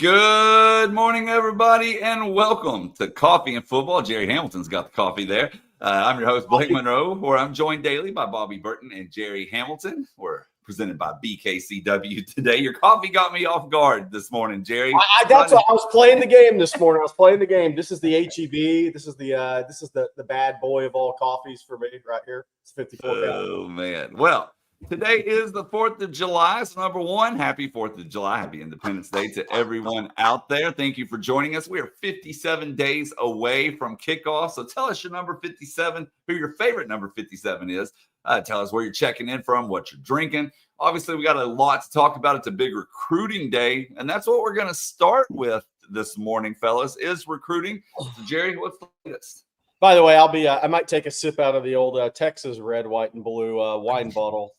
Good morning, everybody, and welcome to Coffee and Football. Jerry Hamilton's got the coffee there. I'm your host, Blake Monroe, where I'm joined daily by Bobby Burton and Jerry Hamilton. We're presented by BKCW today. Your coffee got me off guard this morning, Jerry. I was playing the game this morning. This is the HEB. This is the bad boy of all coffees for me right here. It's 54. Oh, man. Well, today is the 4th of July. So, number one, happy 4th of July. Happy Independence Day to everyone out there. Thank you for joining us. We are 57 days away from kickoff. So, tell us your number 57, who your favorite number 57 is. Tell us where you're checking in from, what you're drinking. Obviously, we got a lot to talk about. It's a big recruiting day, and that's what we're going to start with this morning, fellas, is recruiting. So, Jerry, what's the latest? By the way, I might take a sip out of the old Texas red, white, and blue wine bottle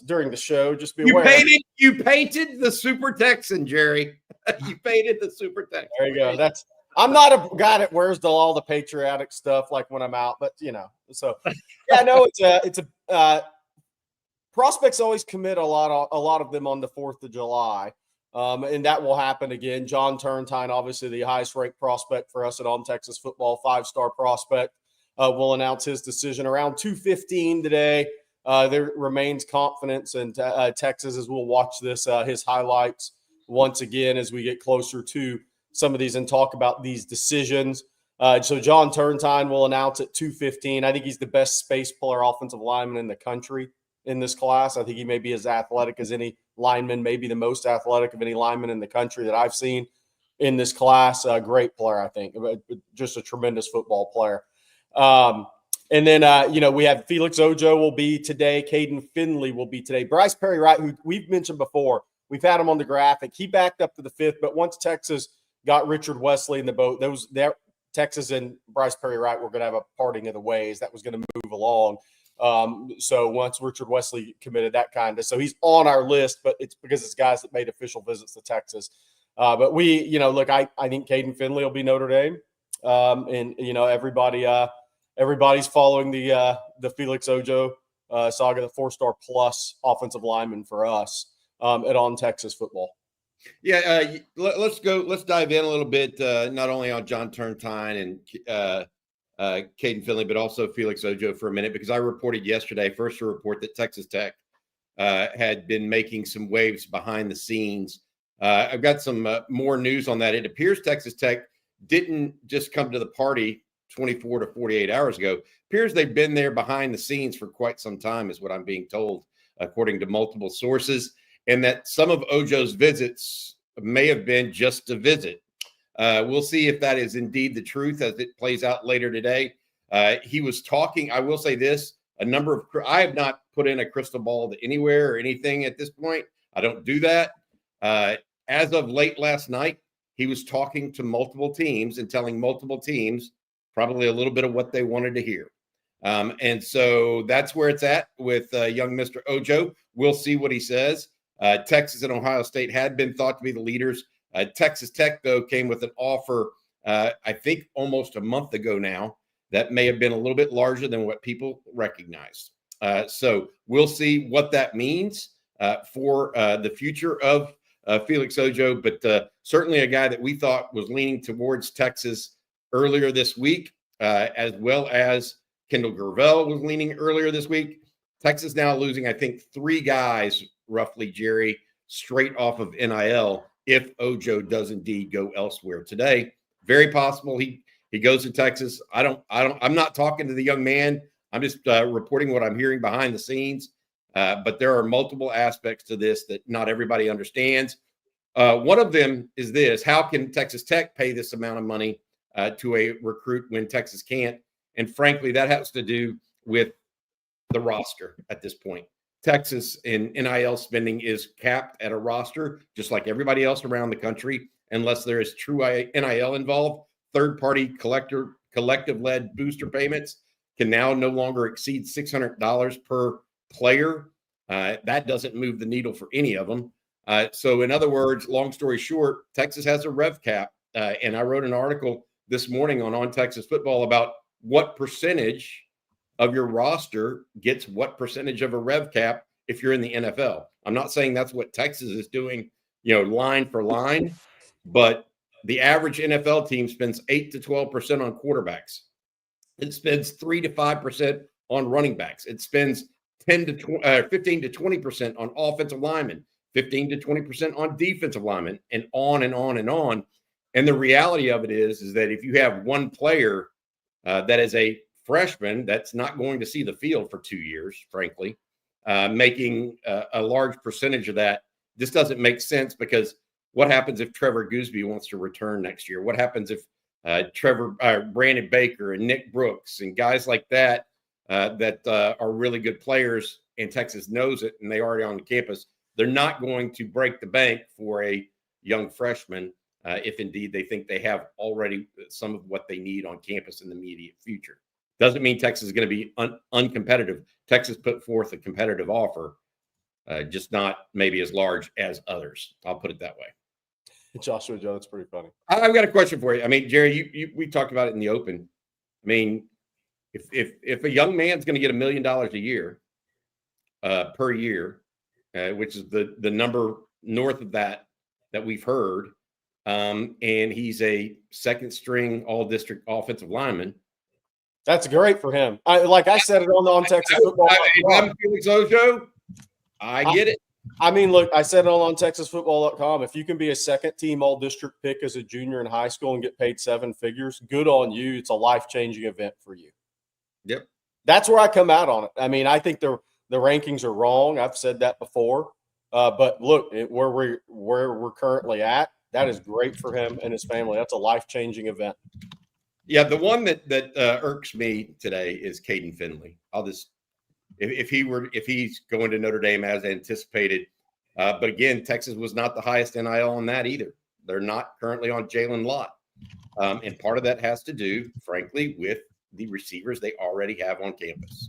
during the show. Just be aware. You painted the Super Texan, Jerry. You painted the Super Texan. There you go. I'm not a guy that wears all the patriotic stuff like when I'm out, but so yeah, no, it's a prospects always commit a lot of them on the 4th of July. And that will happen again. John Turntine, obviously the highest ranked prospect for us at On Texas Football, 5-star prospect, will announce his decision around 2:15 today. There remains confidence in Texas as we'll watch his highlights once again as we get closer to some of these and talk about these decisions. So John Turntine will announce at 2:15. I think he's the best space puller offensive lineman in the country in this class. I think he may be as athletic as any lineman, maybe the most athletic of any lineman in the country that I've seen in this class. A great player, I think, just a tremendous football player. And then, we have Felix Ojo will be today. Caden Finley will be today. Bryce Perry-Wright, who we've mentioned before, we've had him on the graphic. He backed up to the 5th, but once Texas got Richard Wesley in the boat, Texas and Bryce Perry-Wright were going to have a parting of the ways. That was going to move along. So once Richard Wesley committed so he's on our list, but it's because it's guys that made official visits to Texas. But we, I think Caden Finley will be Notre Dame. And everybody's following the Felix Ojo saga, the 4-star plus offensive lineman for us at On Texas Football. Yeah, let's dive in a little bit, not only on John Turntine and Caden Finley, but also Felix Ojo for a minute, because I reported yesterday, first to report that Texas Tech had been making some waves behind the scenes. I've got some more news on that. It appears Texas Tech didn't just come to the party 24 to 48 hours ago. It appears they've been there behind the scenes for quite some time, is what I'm being told, according to multiple sources, and that some of Ojo's visits may have been just to visit. We'll see if that is indeed the truth as it plays out later today. He was talking, I will say this, I have not put in a crystal ball to anywhere or anything at this point. I don't do that. As of late last night, he was talking to multiple teams and telling multiple teams probably a little bit of what they wanted to hear. And so that's where it's at with young Mr. Ojo. We'll see what he says. Texas and Ohio State had been thought to be the leaders. Texas Tech, though, came with an offer, I think almost a month ago now, that may have been a little bit larger than what people recognized. So we'll see what that means for the future of Felix Ojo, but certainly a guy that we thought was leaning towards Texas earlier this week, as well as Kendall Gravel was leaning earlier this week. Texas now losing, I think, 3 guys, roughly, Jerry, straight off of NIL, if Ojo does indeed go elsewhere today. Very possible he goes to Texas. I'm not talking to the young man. I'm just reporting what I'm hearing behind the scenes. But there are multiple aspects to this that not everybody understands. One of them is this: how can Texas Tech pay this amount of money to a recruit when Texas can't? And frankly, that has to do with the roster at this point. Texas in NIL spending is capped at a roster, just like everybody else around the country, unless there is true NIL involved. Third-party collective-led booster payments can now no longer exceed $600 per player. That doesn't move the needle for any of them. So in other words, long story short, Texas has a rev cap. And I wrote an article this morning on Texas Football about what percentage of your roster gets what percentage of a rev cap if you're in the NFL. I'm not saying that's what Texas is doing, line for line, but the average NFL team spends 8 to 12% on quarterbacks. It spends 3 to 5% on running backs. It spends 15 to 20% on offensive linemen, 15 to 20% on defensive linemen, and on and on and on. And the reality of it is that if you have one player that is a freshman that's not going to see the field for 2 years, frankly, making a large percentage of that, this doesn't make sense, because what happens if Trevor Gooseby wants to return next year? What happens if Brandon Baker and Nick Brooks and guys like that are really good players, and Texas knows it, and they already on the campus? They're not going to break the bank for a young freshman if indeed they think they have already some of what they need on campus in the immediate future. Doesn't mean Texas is going to be uncompetitive. Texas put forth a competitive offer, just not maybe as large as others. I'll put it that way. Joshua Joe, that's pretty funny. I've got a question for you. I mean, Jerry, we talked about it in the open. I mean, if a young man's going to get $1 million a year per year, which is the number north of that we've heard, and he's a second string all district offensive lineman, that's great for him. I said it on Texas football. I'm Felix Ojo. I get it. I mean, look, I said it on TexasFootball.com. If you can be a second-team all-district pick as a junior in high school and get paid 7 figures, good on you. It's a life-changing event for you. Yep. That's where I come out on it. I mean, I think the rankings are wrong. I've said that before. But look, where we're currently at, that is great for him and his family. That's a life-changing event. Yeah, the one that irks me today is Caden Finley. If he's going to Notre Dame as anticipated, but again, Texas was not the highest NIL on that either. They're not currently on Jalen Lott, and part of that has to do, frankly, with the receivers they already have on campus.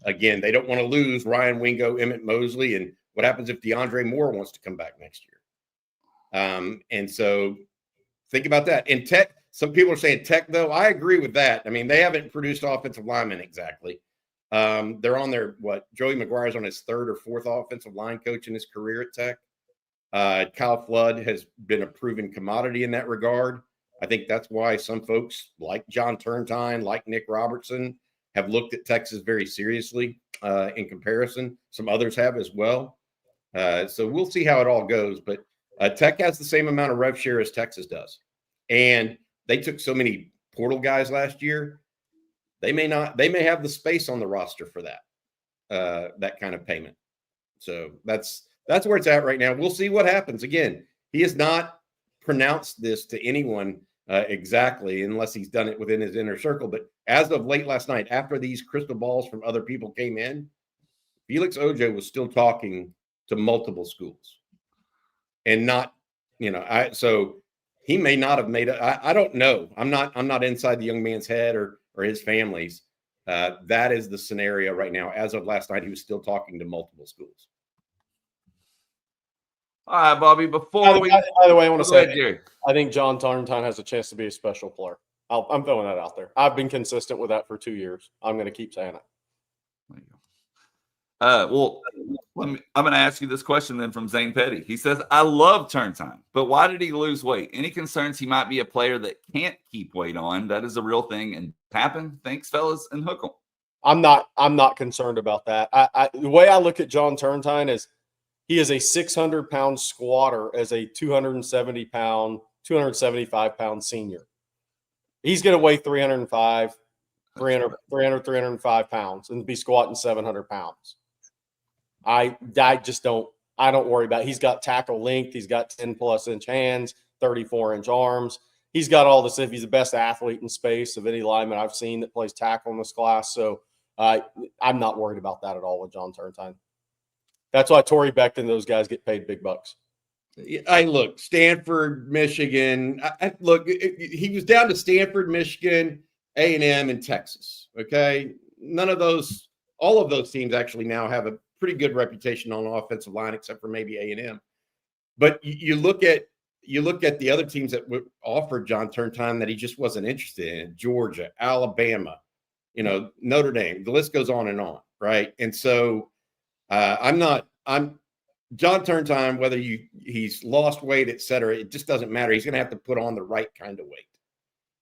Again, they don't want to lose Ryan Wingo, Emmett Mosley, and what happens if DeAndre Moore wants to come back next year? And so think about that. And Tech, some people are saying Tech, though. I agree with that. I mean, they haven't produced offensive linemen exactly. They're on Joey McGuire's on his 3rd or 4th offensive line coach in his career at Tech. Kyle Flood has been a proven commodity in that regard. I think that's why some folks like John Turntine, like Nick Robertson, have looked at Texas very seriously in comparison. Some others have as well. So we'll see how it all goes. But Tech has the same amount of rev share as Texas does. And they took so many portal guys last year. They may have the space on the roster for that kind of payment. So that's where it's at right now. We'll see what happens. Again, he has not pronounced this to anyone exactly, unless he's done it within his inner circle. But as of late last night, after these crystal balls from other people came in, Felix Ojo was still talking to multiple schools, and not, so he may not have made it. I don't know. I'm not inside the young man's head or his family's. That is the scenario right now. As of last night, he was still talking to multiple schools. All right, Bobby, by the way, I want to say, Jerry. I think John Tarnton has a chance to be a special player. I'm throwing that out there. I've been consistent with that for 2 years. I'm going to keep saying it. There you go. I'm going to ask you this question then from Zane Petty. He says, I love Turntime, but why did he lose weight? Any concerns he might be a player that can't keep weight on? That is a real thing and happen. Thanks, fellas, and hook 'em. I'm not concerned about that. The way I look at John Turntine is he is a 600-pound squatter as a 275-pound senior. He's going to weigh 305 pounds and be squatting 700 pounds. I don't worry about it. He's got tackle length. He's got 10+ inch hands, 34-inch arms. He's got all this. He's the best athlete in space of any lineman I've seen that plays tackle in this class. So I'm not worried about that at all with John Turntine. That's why Torrey Beckton and those guys get paid big bucks. Look, Stanford, Michigan. He was down to Stanford, Michigan, A&M, and Texas. Okay, all of those teams actually now have a pretty good reputation on the offensive line, except for maybe A&M. But you look at the other teams that offered John Turntime that he just wasn't interested in: Georgia, Alabama, Notre Dame. The list goes on and on, right? And so I'm John Turntime, whether he's lost weight, et cetera, it just doesn't matter. He's going to have to put on the right kind of weight.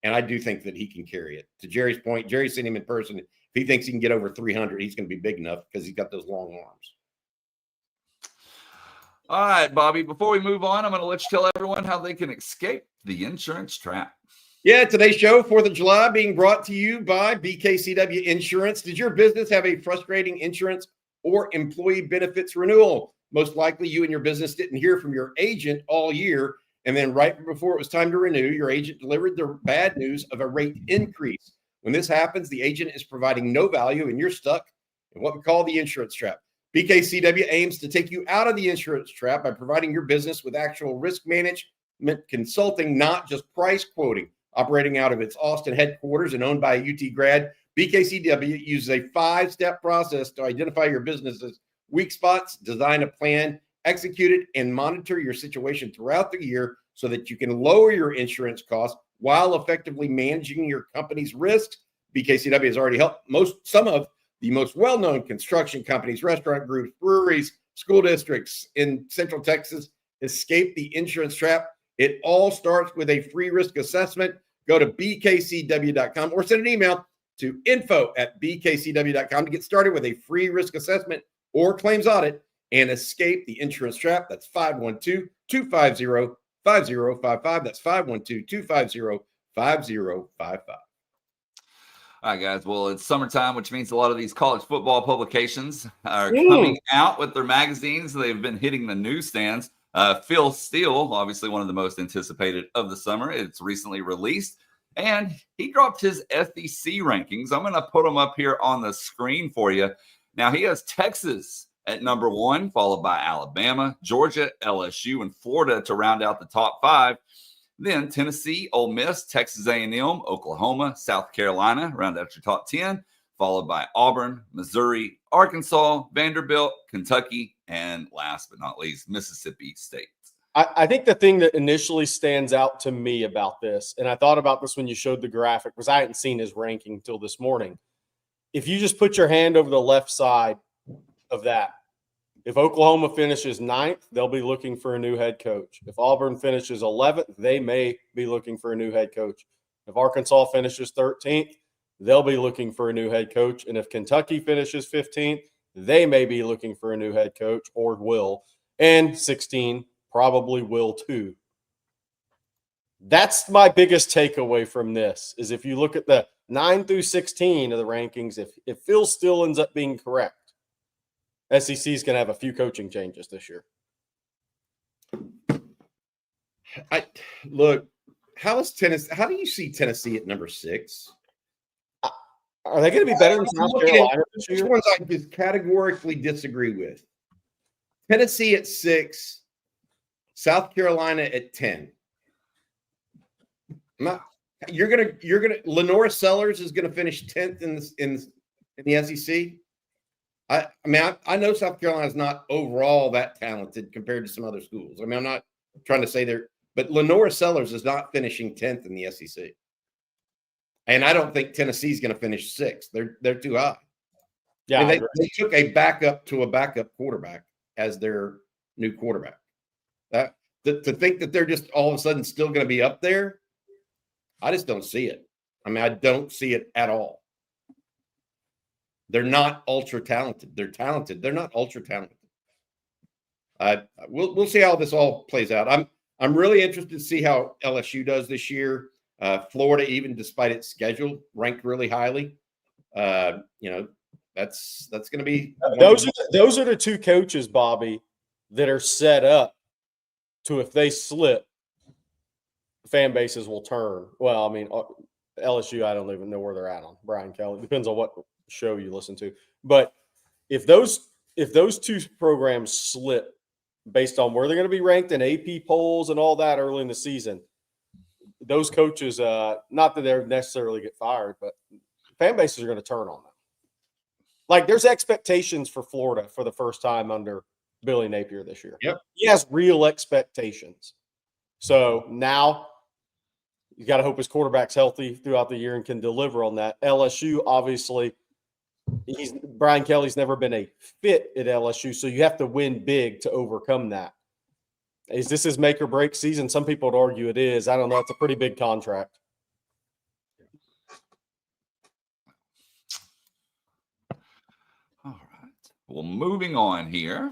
And I do think that he can carry it. To Jerry's point, Jerry's seen him in person. If he thinks he can get over 300, he's going to be big enough because he's got those long arms. All right, Bobby, before we move on, I'm going to let you tell everyone how they can escape the insurance trap. Yeah, today's show, 4th of July, being brought to you by BKCW Insurance. Did your business have a frustrating insurance or employee benefits renewal? Most likely you and your business didn't hear from your agent all year. And then right before it was time to renew, your agent delivered the bad news of a rate increase. When this happens, the agent is providing no value and you're stuck in what we call the insurance trap. BKCW aims to take you out of the insurance trap by providing your business with actual risk management consulting, not just price quoting. Operating out of its Austin headquarters and owned by a UT grad, BKCW uses a 5-step process to identify your business's weak spots, design a plan, execute it, and monitor your situation throughout the year so that you can lower your insurance costs while effectively managing your company's risks. BKCW has already helped some of the most well-known construction companies, restaurant groups, breweries, school districts in Central Texas escape the insurance trap. It all starts with a free risk assessment. Go to bkcw.com or send an email to info@bkcw.com to get started with a free risk assessment or claims audit and escape the insurance trap. That's 512-250-5055. That's 512-250-5055. All right, guys. Well, it's summertime, which means a lot of these college football publications are coming out with their magazines. They've been hitting the newsstands. Phil Steele, obviously one of the most anticipated of the summer. It's recently released, and he dropped his SEC rankings. I'm going to put them up here on the screen for you. Now, he has Texas at number 1, followed by Alabama, Georgia, LSU, and Florida to round out the top 5. Then Tennessee, Ole Miss, Texas A&M, Oklahoma, South Carolina, round out your top 10, followed by Auburn, Missouri, Arkansas, Vanderbilt, Kentucky, and last but not least, Mississippi State. I think the thing that initially stands out to me about this, and I thought about this when you showed the graphic, because I hadn't seen his ranking until this morning. If you just put your hand over the left side of that, if Oklahoma finishes 9th, they'll be looking for a new head coach. If Auburn finishes 11th, they may be looking for a new head coach. If Arkansas finishes 13th, they'll be looking for a new head coach. And if Kentucky finishes 15th, they may be looking for a new head coach or will. And 16 probably will too. That's my biggest takeaway from this is if you look at the 9 through 16 of the rankings, if Phil still ends up being correct, SEC is going to have a few coaching changes this year. Look, how do you see Tennessee at number 6? Are they going to be better than South Carolina this year? Which ones I just categorically disagree with? Tennessee at 6, South Carolina at 10. Lenore Sellers is gonna finish 10th in the SEC. I know South Carolina is not overall that talented compared to some other schools. I mean, I'm not trying to say but Lenore Sellers is not finishing 10th in the SEC. And I don't think Tennessee's going to finish 6th. They're too high. Yeah, they took a backup to a backup quarterback as their new quarterback. To think that they're just all of a sudden still going to be up there, I just don't see it. I mean, I don't see it at all. They're not ultra talented. They're talented. They're not ultra talented. We'll see how this all plays out. I'm really interested to see how LSU does this year. Florida, even despite its schedule, ranked really highly. That's going to be those are the two coaches, Bobby, that are set up to, if they slip, fan bases will turn. Well, I mean, LSU, I don't even know where they're at on Brian Kelly. Depends on what show you listen to. But if those two programs slip based on where they're going to be ranked in AP polls and all that early in the season, those coaches, not that they're necessarily get fired, but fan bases are going to turn on them. Like, there's expectations for Florida for the first time under Billy Napier this year. Yep. He has real expectations. So now you got to hope his quarterback's healthy throughout the year and can deliver on that. LSU, obviously, Brian Kelly's never been a fit at LSU, so you have to win big to overcome that. Is this his make or break season? Some people would argue it is. I don't know. It's a pretty big contract. All right. Well, moving on here.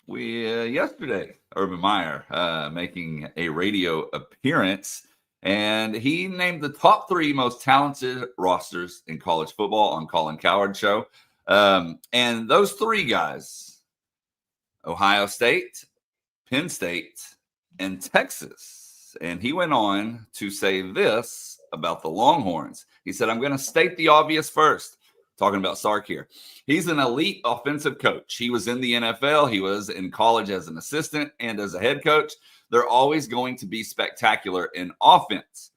We yesterday, Urban Meyer making a radio appearance, and he named the top 3 most talented rosters in college football on Colin Cowherd Show. And those 3 guys, Ohio State, Penn State, and Texas. And he went on to say this about the Longhorns. He said, I'm going to state the obvious first. Talking about Sark here. He's an elite offensive coach. He was in the NFL. He was in college as an assistant and as a head coach. They're always going to be spectacular in offense.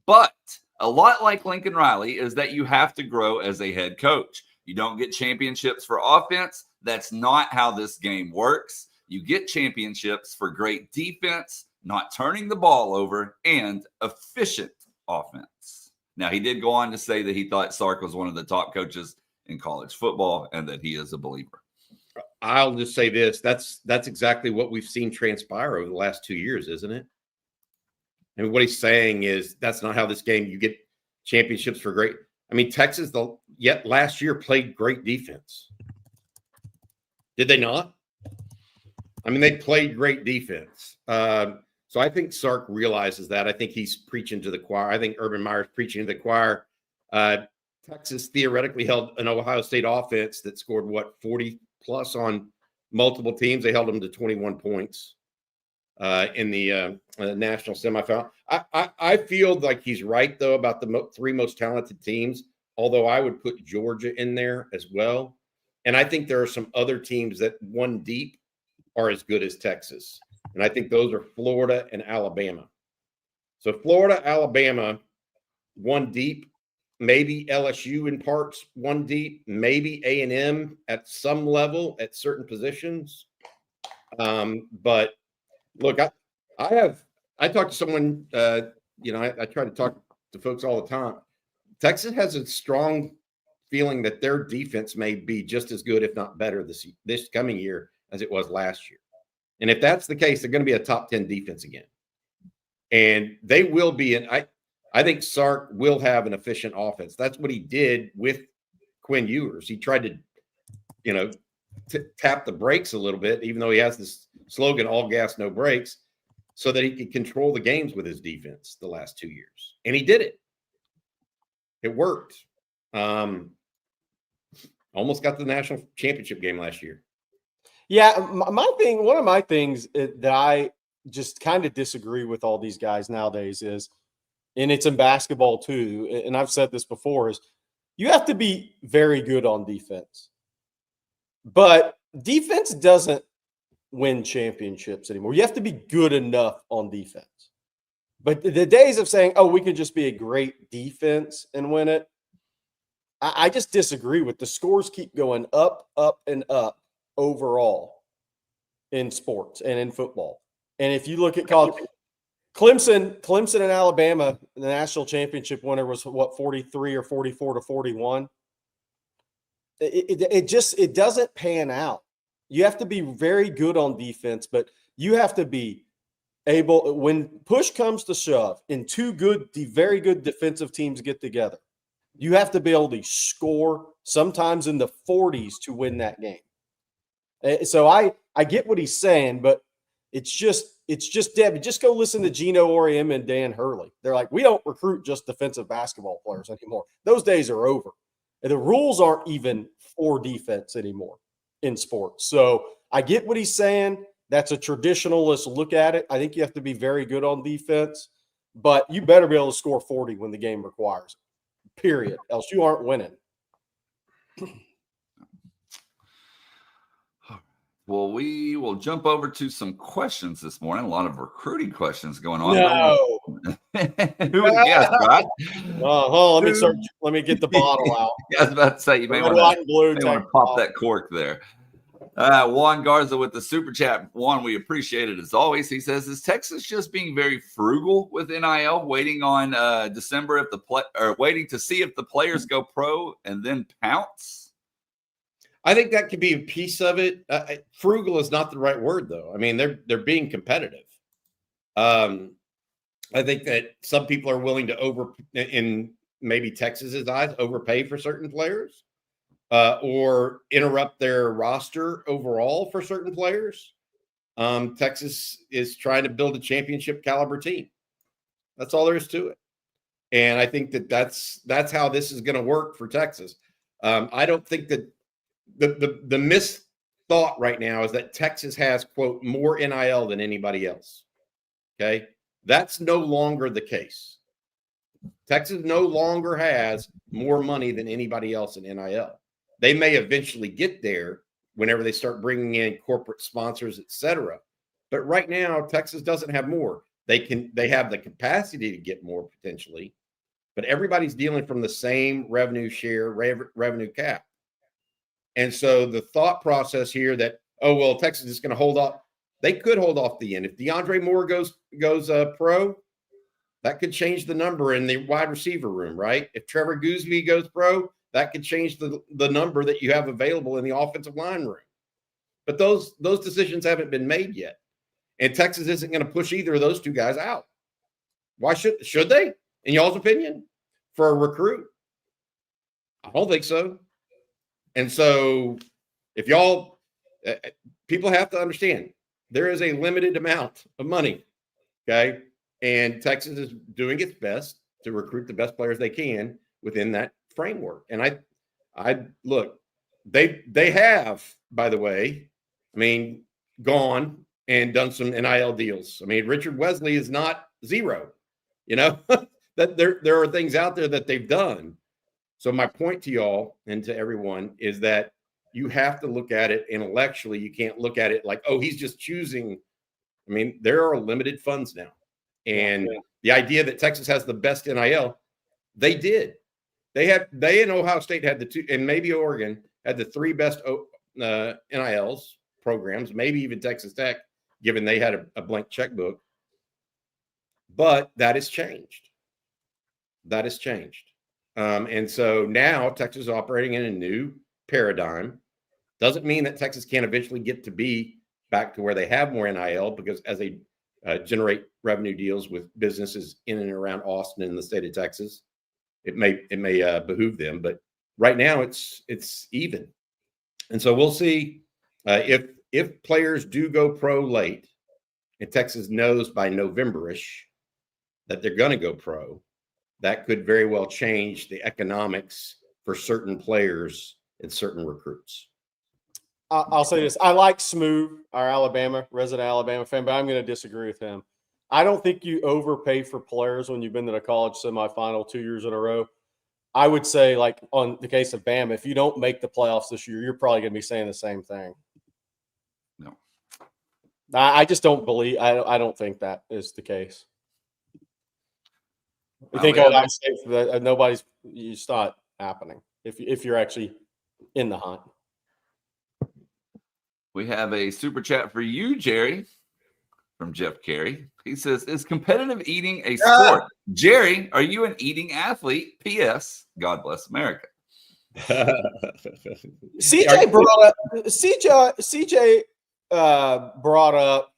But a lot like Lincoln Riley is that you have to grow as a head coach. You don't get championships for offense. That's not how this game works. You get championships for great defense, not turning the ball over, and efficient offense. Now, he did go on to say that he thought Sark was one of the top coaches in college football and that he is a believer. I'll just say this. That's exactly what we've seen transpire over the last 2 years, isn't it? And what he's saying is that's not how this game, you get championships for great. I mean, Texas, yet last year played great defense. Did they not? I mean, they played great defense. So I think Sark realizes that. I think he's preaching to the choir. I think Urban Meyer's preaching to the choir. Texas theoretically held an Ohio State offense that scored, 40 plus on multiple teams. They held them to 21 points in the national semifinal. I feel like he's right, though, about the 3 most talented teams, although I would put Georgia in there as well. And I think there are some other teams that one deep are as good as Texas. And I think those are Florida and Alabama. So Florida, Alabama, one deep, maybe LSU in parts, one deep, maybe A&M at some level at certain positions. But look, I talk to someone, I try to talk to folks all the time. Texas has a strong feeling that their defense may be just as good, if not better, this coming year as it was last year. And if that's the case, they're going to be a top 10 defense again. And they will be. And I think Sark will have an efficient offense. That's what he did with Quinn Ewers. He tried to, tap the brakes a little bit, even though he has this slogan, all gas, no brakes, so that he could control the games with his defense the last 2 years. And he did it. It worked. Almost got to the national championship game last year. Yeah, one of my things that I just kind of disagree with all these guys nowadays is, and it's in basketball too, and I've said this before, is you have to be very good on defense. But defense doesn't win championships anymore. You have to be good enough on defense. But the days of saying, oh, we can just be a great defense and win it, I just disagree with. The scores keep going up, and up overall in sports and in football. And if you look at college, Clemson and Alabama, the national championship winner was 43 or 44 to 41. It doesn't pan out. You have to be very good on defense, but you have to be able, when push comes to shove and very good defensive teams get together, you have to be able to score sometimes in the 40s to win that game. So I get what he's saying, but it's just dead. Just go listen to Gino Auriemma and Dan Hurley. They're like, we don't recruit just defensive basketball players anymore. Those days are over. And the rules aren't even for defense anymore in sports. So I get what he's saying. That's a traditionalist look at it. I think you have to be very good on defense, but you better be able to score 40 when the game requires it, period. Else you aren't winning. Well, we will jump over to some questions this morning. A lot of recruiting questions going on. No. Who would guess, right? Let me get the bottle out. I was about to say, you may want to pop that cork there. Juan Garza with the super chat. Juan, we appreciate it as always. He says, is Texas just being very frugal with NIL, waiting on December waiting to see if the players go pro and then pounce? I think that could be a piece of it. Frugal is not the right word, though. I mean, they're being competitive. I think that some people are willing to in maybe Texas's eyes, overpay for certain players, or interrupt their roster overall for certain players. Texas is trying to build a championship caliber team. That's all there is to it. And I think that's how this is going to work for Texas. I don't think that the misthought right now is that Texas has, quote, more NIL than anybody else. Okay. That's no longer the case. Texas no longer has more money than anybody else in NIL. They may eventually get there whenever they start bringing in corporate sponsors, et cetera. But right now, Texas doesn't have more. They have the capacity to get more potentially, but everybody's dealing from the same revenue share, revenue cap. And so the thought process here that, oh, well, Texas is going to hold off. They could hold off the end. If DeAndre Moore goes pro, that could change the number in the wide receiver room, right? If Trevor Gooseby goes pro, that could change the number that you have available in the offensive line room. But those decisions haven't been made yet. And Texas isn't going to push either of those two guys out. Why should they, in y'all's opinion, for a recruit? I don't think so. And so if y'all, people have to understand, there is a limited amount of money, okay? And Texas is doing its best to recruit the best players they can within that framework. And I look, they have, by the way, I mean, gone and done some NIL deals. I mean, Richard Wesley is not zero, you know, that there are things out there that they've done. So my point to y'all and to everyone is that you have to look at it intellectually. You can't look at it like, oh, he's just choosing. I mean, there are limited funds now. And the idea that Texas has the best NIL, they did. They and Ohio State had the two, and maybe Oregon had the three best NILs programs, maybe even Texas Tech, given they had a blank checkbook. But that has changed. That has changed. And so now Texas is operating in a new paradigm. Doesn't mean that Texas can't eventually get to be back to where they have more NIL, because as they generate revenue deals with businesses in and around Austin and the state of Texas, it may behoove them. But right now it's even. And so we'll see if players do go pro late, and Texas knows by November-ish that they're going to go pro, that could very well change the economics for certain players and certain recruits. I'll say this. I like Smooth, our resident Alabama fan, but I'm going to disagree with him. I don't think you overpay for players when you've been to the college semifinal 2 years in a row. I would say, like on the case of Bama, if you don't make the playoffs this year, you're probably going to be saying the same thing. No. I just don't believe – I don't think that is the case. You think Ohio State, nobody's – it's not happening if you're actually in the hunt. We have a super chat for you, Jerry, from Jeff Carey. He says, is competitive eating a sport? Jerry, are you an eating athlete? P.S. God bless America. CJ brought up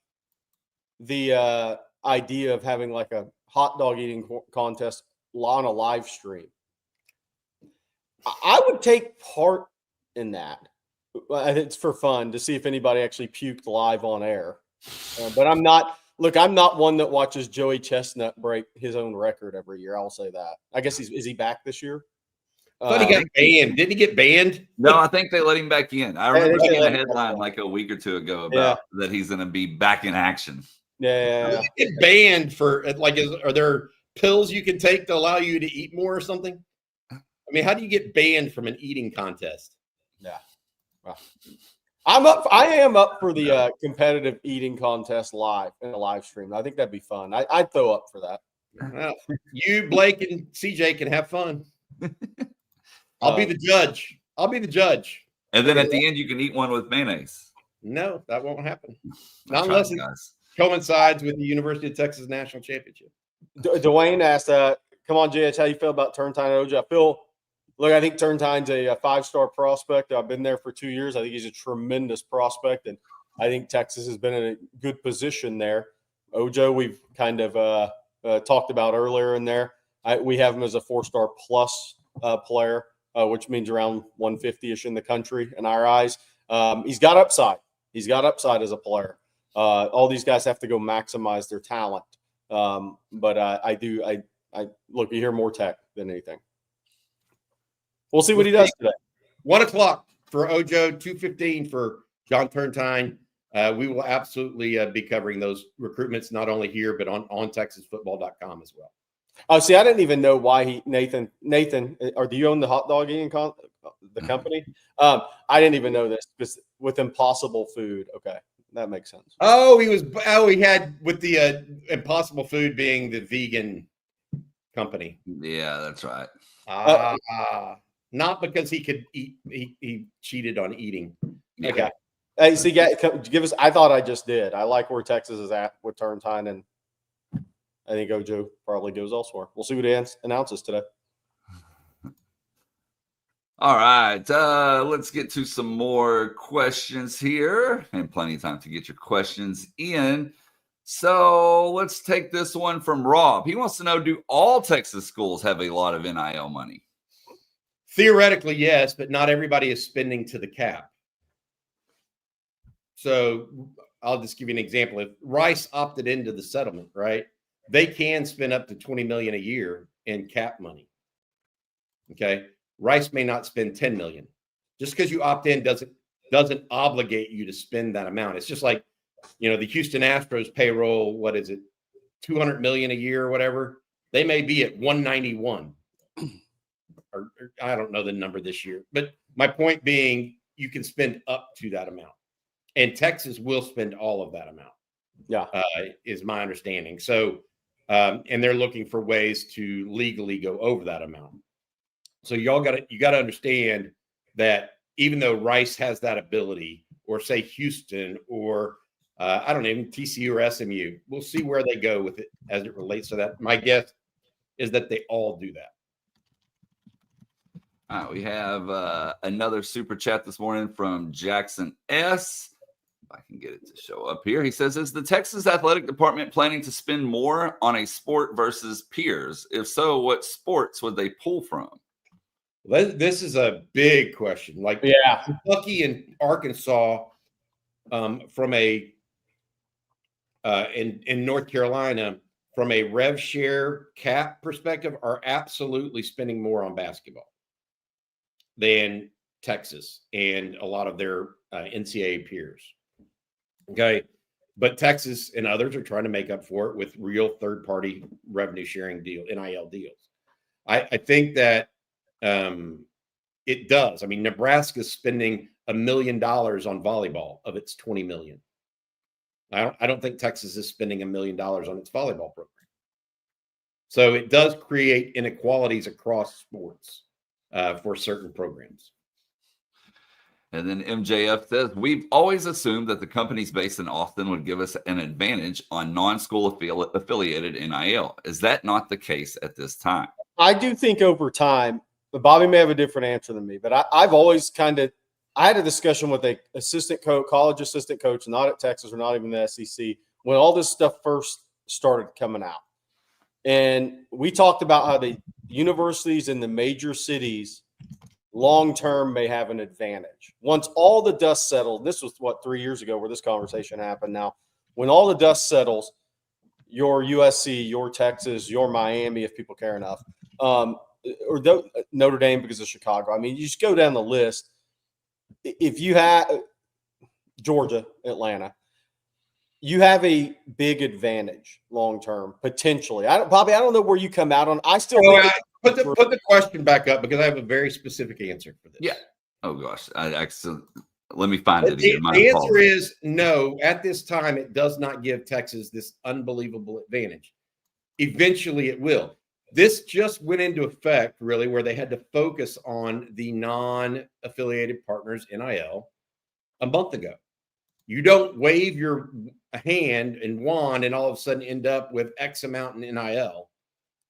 the idea of having like a hot dog eating contest on a live stream. I would take part in that. It's for fun to see if anybody actually puked live on air. But I'm not one that watches Joey Chestnut break his own record every year. I'll say that. I guess is he back this year? I thought he got banned. Didn't he get banned? No, I think they let him back in. I remember seeing a headline like a week or two ago about that he's going to be back in action. Yeah. Get banned for like, are there pills you can take to allow you to eat more or something? I mean, how do you get banned from an eating contest? Yeah. Well, I am up for the competitive eating contest live in a live stream. I think that'd be fun. I'd throw up for that. Well, you, Blake, and CJ can have fun. I'll be the judge. And then at the end, you can eat one with mayonnaise. No, that won't happen. Not unless it coincides with the University of Texas National Championship. Dwayne asked, come on, JH, how you feel about Turntine and OJ? I feel Look, I think Turntine's a 5-star prospect. I've been there for 2 years. I think he's a tremendous prospect, and I think Texas has been in a good position there. Ojo, we've kind of talked about earlier in there. We have him as a 4-star plus player, which means around 150-ish in the country in our eyes. He's got upside. He's got upside as a player. All these guys have to go maximize their talent. But I look, you hear more tech than anything. We'll see what he does today. 1 o'clock for Ojo, 2:15 for John Turntine. We will absolutely be covering those recruitments, not only here, but on TexasFootball.com as well. Oh, see, I didn't even know why Nathan, or do you own the hot dog eating the company? I didn't even know this because with Impossible Food. Okay, that makes sense. He had with the Impossible Food being the vegan company. Yeah, that's right. Not because he could eat. He cheated on eating. Yeah. Okay. Hey, see, give us. I thought I just did. I like where Texas is at with Turntine, and I think Ojo probably goes elsewhere. We'll see what he announces today. All right, let's get to some more questions here, and plenty of time to get your questions in. So let's take this one from Rob. He wants to know, do all Texas schools have a lot of NIL money? Theoretically, yes, but not everybody is spending to the cap. So I'll just give you an example. If Rice opted into the settlement, right, they can spend up to $20 million a year in cap money. Okay, Rice may not spend $10 million. Just because you opt in doesn't obligate you to spend that amount. It's just like, the Houston Astros payroll. What is it, $200 million a year or whatever? They may be at 191. Or I don't know the number this year, but my point being, you can spend up to that amount, and Texas will spend all of that amount. Yeah, is my understanding. So, and they're looking for ways to legally go over that amount. So you got to understand that even though Rice has that ability, or say Houston, or I don't know, even TCU or SMU, we'll see where they go with it as it relates to that. My guess is that they all do that. All right, we have another super chat this morning from Jackson S. If I can get it to show up here. He says, is the Texas Athletic Department planning to spend more on a sport versus peers? If so, what sports would they pull from? This is a big question. Like, yeah, Kentucky and Arkansas, from a in North Carolina, from a rev share cap perspective, are absolutely spending more on basketball than Texas and a lot of their NCAA peers. Okay. But Texas and others are trying to make up for it with real third-party revenue sharing NIL deals. I think that it does. I mean, Nebraska's spending $1 million on volleyball of its $20 million. I don't think Texas is spending $1 million on its volleyball program. So it does create inequalities across sports for certain programs. And then MJF says, we've always assumed that the companies based in Austin would give us an advantage on non-school affiliated NIL. Is that not the case at this time? I do think over time, but Bobby may have a different answer than me, but I've always I had a discussion with a college assistant coach, not at Texas or not even the SEC, when all this stuff first started coming out. And we talked about how the universities in the major cities long-term may have an advantage. Once all the dust settled, this was 3 years ago where this conversation happened. Now, when all the dust settles, your USC, your Texas, your Miami, if people care enough, or Notre Dame because of Chicago. I mean, you just go down the list. If you have Georgia, Atlanta, you have a big advantage long-term, potentially. Bobby, I don't know where you come out on. I still put the question back up because I have a very specific answer for this. Yeah. Oh gosh, let me find it again. The answer is no. At this time, it does not give Texas this unbelievable advantage. Eventually, it will. This just went into effect, really, where they had to focus on the non-affiliated partners NIL a month ago. You don't wave your hand and wand and all of a sudden end up with X amount in NIL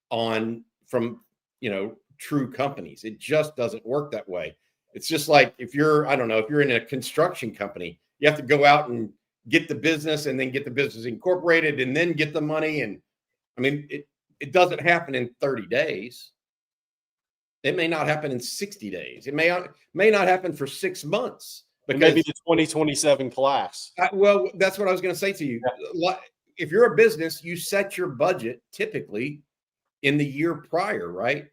from true companies. It just doesn't work that way. It's just like if you're in a construction company, you have to go out and get the business and then get the business incorporated and then get the money. And I mean, it doesn't happen in 30 days. It may not happen in 60 days. It may not happen for 6 months. Because maybe the 2027 class. Well, that's what I was going to say to you. Yeah. If you're a business, you set your budget typically in the year prior, right?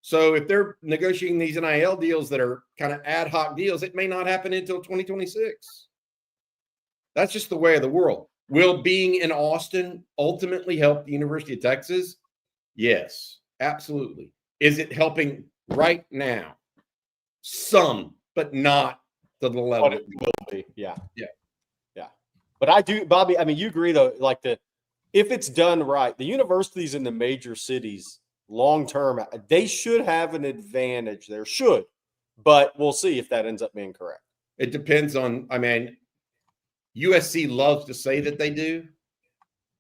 So if they're negotiating these NIL deals that are kind of ad hoc deals, it may not happen until 2026. That's just the way of the world. Will being in Austin ultimately help the University of Texas? Yes, absolutely. Is it helping right now? Some, but not to the level it will be. Yeah. But I do, Bobby. I mean, you agree though, like if it's done right, the universities in the major cities, long term, they should have an advantage. There should, but we'll see if that ends up being correct. It depends on. I mean, USC loves to say that they do,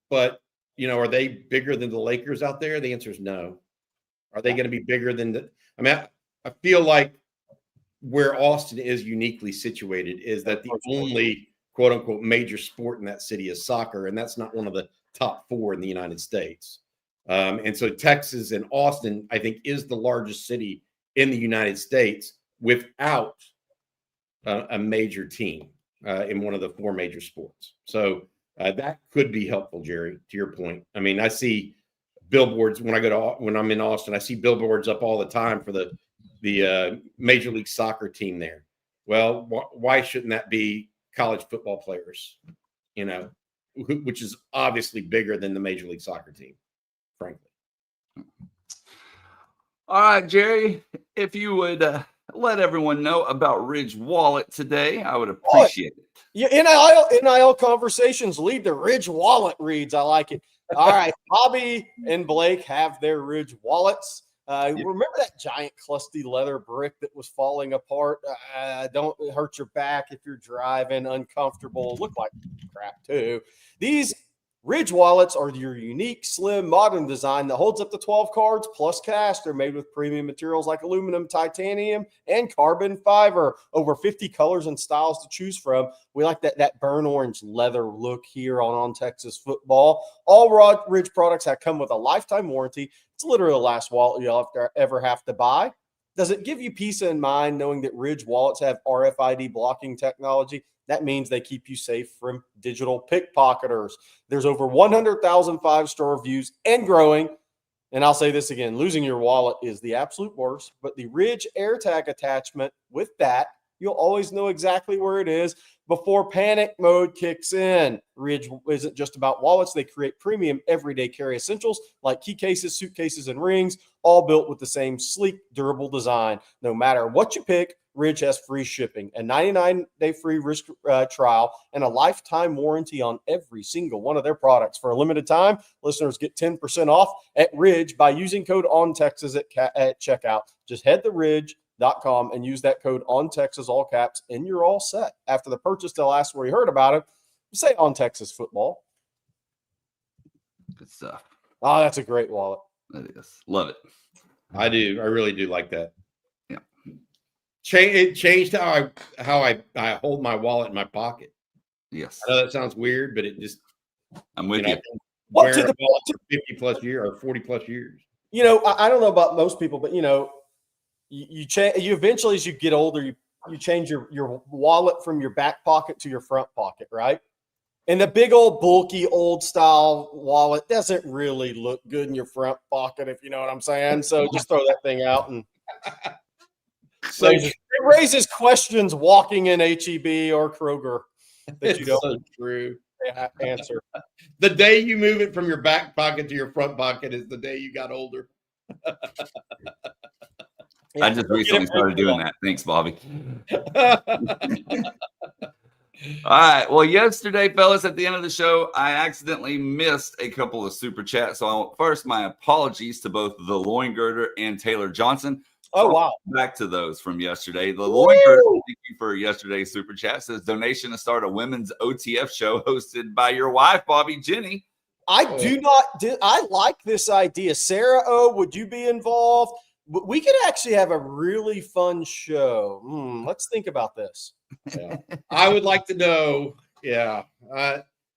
but are they bigger than the Lakers out there? The answer is no. Are they going to be bigger than the? I mean, I feel like where Austin is uniquely situated is that the only quote unquote major sport in that city is soccer, and that's not one of the top 4 in the United States. And so Texas and Austin, I think, is the largest city in the United States without a major team in one of the 4 major sports. So that could be helpful, Jerry, to your point. I mean, I see billboards when I'm in Austin, I see billboards up all the time for the Major League Soccer team there. Well, why shouldn't that be college football players, which is obviously bigger than the Major League Soccer team, frankly. All right, Jerry, if you would let everyone know about Ridge Wallet today, I would appreciate it. Yeah, NIL conversations lead to Ridge Wallet reads. I like it. All right, Bobby and Blake have their Ridge Wallets. Remember that giant crusty leather brick that was falling apart? Don't hurt your back if you're driving, uncomfortable, look like crap too. These Ridge Wallets are your unique, slim, modern design that holds up to 12 cards plus cash. They're made with premium materials like aluminum, titanium, and carbon fiber. Over 50 colors and styles to choose from. We like that burnt orange leather look here on Texas football. All Ridge products have come with a lifetime warranty. It's literally the last wallet you'll ever have to buy. Does it give you peace of mind knowing that Ridge wallets have RFID blocking technology? That means they keep you safe from digital pickpocketers. There's over 100,000 5-star reviews and growing. And I'll say this again, losing your wallet is the absolute worst, but the Ridge AirTag attachment with that, you'll always know exactly where it is before panic mode kicks in. Ridge isn't just about wallets. They create premium everyday carry essentials like key cases, suitcases, and rings, all built with the same sleek, durable design. No matter what you pick, Ridge has free shipping, a 99-day free risk trial, and a lifetime warranty on every single one of their products. For a limited time, listeners get 10% off at Ridge by using code ONTexas at checkout. Just head to Ridge.com and use that code ONTexas, all caps, and you're all set. After the purchase, they'll ask where you heard about it. Say On Texas Football. Good stuff. Oh, that's a great wallet. That is. Love it. I do. I really do like that. Yeah. It changed how I hold my wallet in my pocket. Yes. I know that sounds weird, but it just I'm with you. Wear a wallet for 50 plus years or 40 plus years. I don't know about most people, but you eventually, as you get older, you change your wallet from your back pocket to your front pocket, right? And the big old bulky old style wallet doesn't really look good in your front pocket, if you know what I'm saying. So just throw that thing out and it raises questions walking in HEB or Kroger that you don't so true. Answer. The day you move it from your back pocket to your front pocket is the day you got older. I just recently started doing that. Thanks, Bobby. All right. Well, yesterday, fellas, at the end of the show, I accidentally missed a couple of super chats. So first, my apologies to both the Loin Girder and Taylor Johnson. Oh, wow. Back to those from yesterday. The Loin Girder, thank you for yesterday's super chat, says donation to start a women's OTF show hosted by your wife, Bobby Jenny. I like this idea. Sarah would you be involved? We could actually have a really fun show. Let's think about this. Yeah. I would like to know. Yeah.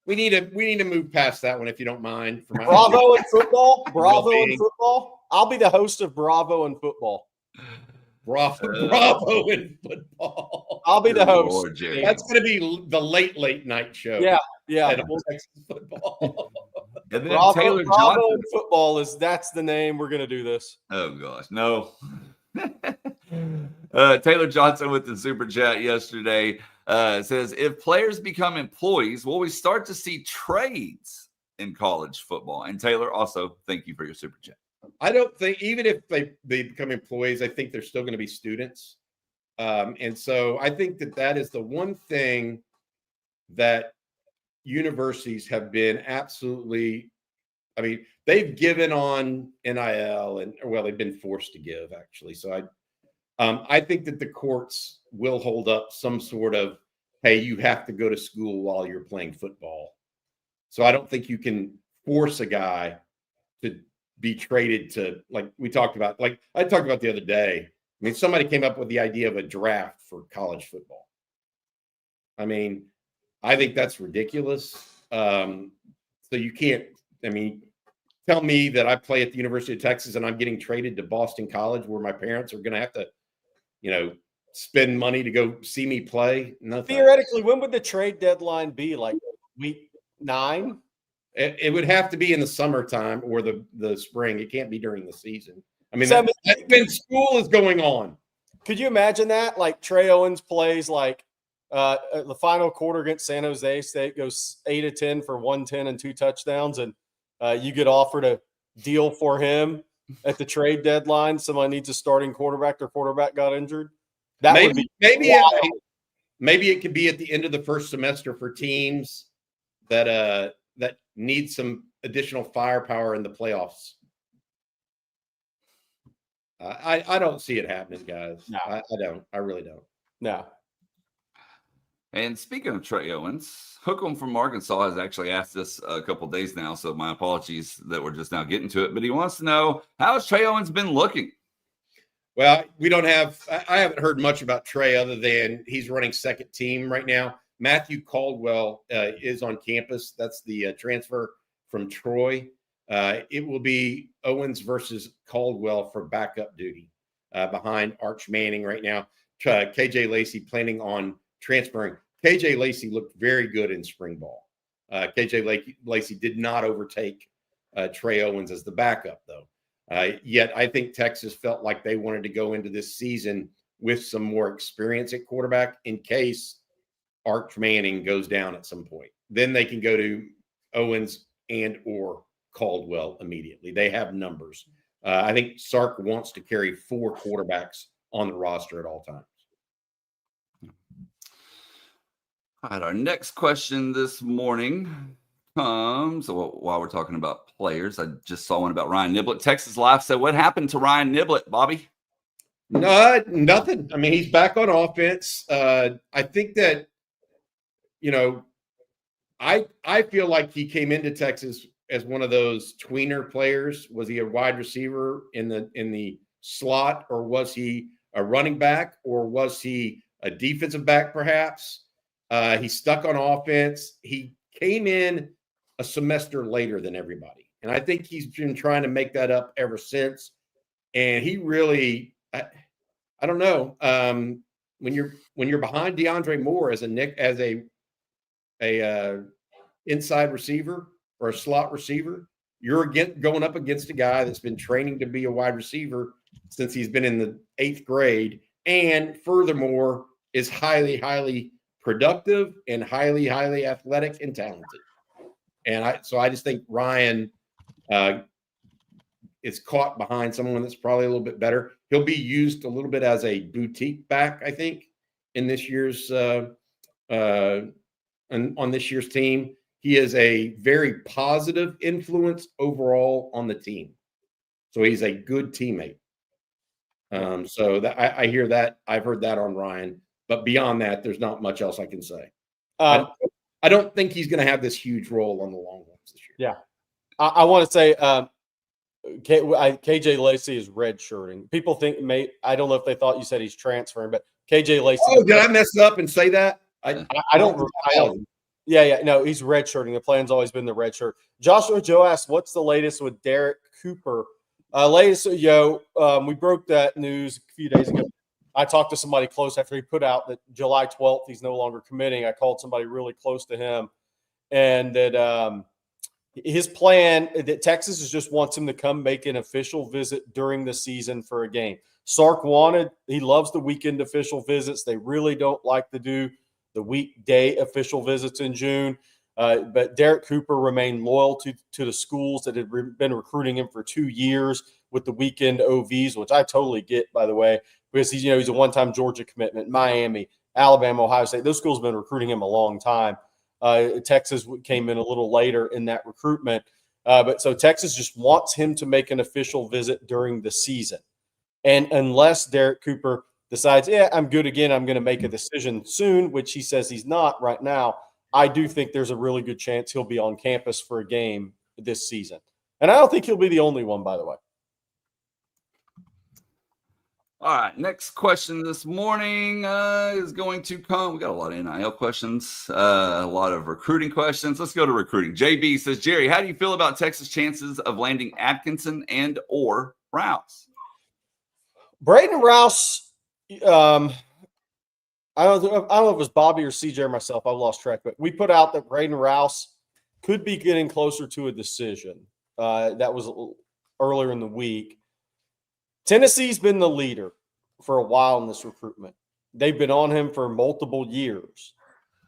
We need to move past that one if you don't mind. For my Bravo and football. Bravo and well-being. football. I'll be the host of Bravo and football. Bravo in football. I'll be the host. Lord, Jerry. That's going to be the late night show. Yeah. At Texas football. And then Bravo, Taylor Bravo Johnson. and football that's the name we're gonna do this. Oh gosh, no. Taylor Johnson with the super chat yesterday says, if players become employees, will we start to see trades in college football? And Taylor, also thank you for your super chat. I don't think, even if they become employees, I think they're still going to be students. And so I think that is the one thing that universities have been absolutely, I mean, they've given on NIL they've been forced to give actually. So I think that the courts will hold up some sort of, hey, you have to go to school while you're playing football. So I don't think you can force a guy to be traded to, like we talked about, like I talked about the other day. I mean, somebody came up with the idea of a draft for college football. I mean, I think that's ridiculous. So you can't, I mean, tell me that I play at the University of Texas and I'm getting traded to Boston College where my parents are going to have to, spend money to go see me play. No, Theoretically, when would the trade deadline be? Like week 9? It would have to be in the summertime or the spring. It can't be during the season. I mean, So, that's when school is going on. Could you imagine that? Like Trey Owens plays like the final quarter against San Jose State, goes 8 of 10 for 110 and 2 touchdowns, and you get offered a deal for him at the trade deadline. Somebody needs a starting quarterback. Their quarterback got injured. Maybe it could be at the end of the first semester for teams that need some additional firepower in the playoffs. I don't see it happening, guys. No. I don't. I really don't. No. And speaking of Trey Owens, Hookem from Arkansas has actually asked us a couple of days now, so my apologies that we're just now getting to it. But he wants to know, how has Trey Owens been looking? Well, I haven't heard much about Trey other than he's running second team right now. Matthew Caldwell is on campus. That's the transfer from Troy. It will be Owens versus Caldwell for backup duty behind Arch Manning right now. KJ Lacey planning on transferring. KJ Lacey looked very good in spring ball. KJ Lacey did not overtake Trey Owens as the backup, though. Yet I think Texas felt like they wanted to go into this season with some more experience at quarterback in case Arch Manning goes down at some point. Then they can go to Owens and or Caldwell immediately. They have numbers. I think Sark wants to carry 4 quarterbacks on the roster at all times. All right, our next question this morning comes, while we're talking about players, I just saw one about Ryan Niblett. Texas Live said, what happened to Ryan Niblett, Bobby? No, nothing. I mean, he's back on offense. I think that, I feel like he came into Texas as one of those tweener players. Was he a wide receiver in the slot, or was he a running back, or was he a defensive back perhaps? He's stuck on offense. He came in a semester later than everybody. And I think he's been trying to make that up ever since. And he really, I don't know. When you're behind DeAndre Moore as a inside receiver or a slot receiver, you're going up against a guy that's been training to be a wide receiver since he's been in the 8th grade. And furthermore, is highly, highly productive and highly, highly athletic and talented. And I just think Ryan is caught behind someone that's probably a little bit better. He'll be used a little bit as a boutique back, I think, in this year's on this year's team. He is a very positive influence overall on the team. So he's a good teammate. So that I hear that. I've heard that on Ryan. But beyond that, there's not much else I can say. I don't think he's going to have this huge role on the Longhorns this year. Yeah. I want to say KJ Lacey is redshirting. People think I don't know if they thought you said he's transferring, but KJ Lacey. Oh, did I mess up and say that? I don't. Yeah. No, he's redshirting. The plan's always been the redshirt. Joshua Joe asked, "What's the latest with Derek Cooper?" We broke that news a few days ago. I talked to somebody close after he put out that July 12th he's no longer committing. I called somebody really close to him, and that his plan that Texas just wants him to come make an official visit during the season for a game. Sark he loves the weekend official visits. They really don't like to do the weekday official visits in June. But Derek Cooper remained loyal to the schools that had been recruiting him for 2 years with the weekend OVs, which I totally get, by the way, because he's a one-time Georgia commitment, Miami, Alabama, Ohio State. Those schools have been recruiting him a long time. Texas came in a little later in that recruitment. But so Texas just wants him to make an official visit during the season. And unless Derek Cooper decides, I'm good again, I'm going to make a decision soon, which he says he's not right now, I do think there's a really good chance he'll be on campus for a game this season. And I don't think he'll be the only one, by the way. All right, next question this morning is going to come. We got a lot of NIL questions, a lot of recruiting questions. Let's go to recruiting. JB says, Jerry, how do you feel about Texas' chances of landing Atkinson and or Rouse? Braden Rouse, I don't know if it was Bobby or CJ or myself. I've lost track, but we put out that Braden Rouse could be getting closer to a decision. That was earlier in the week. Tennessee's been the leader for a while in this recruitment. They've been on him for multiple years.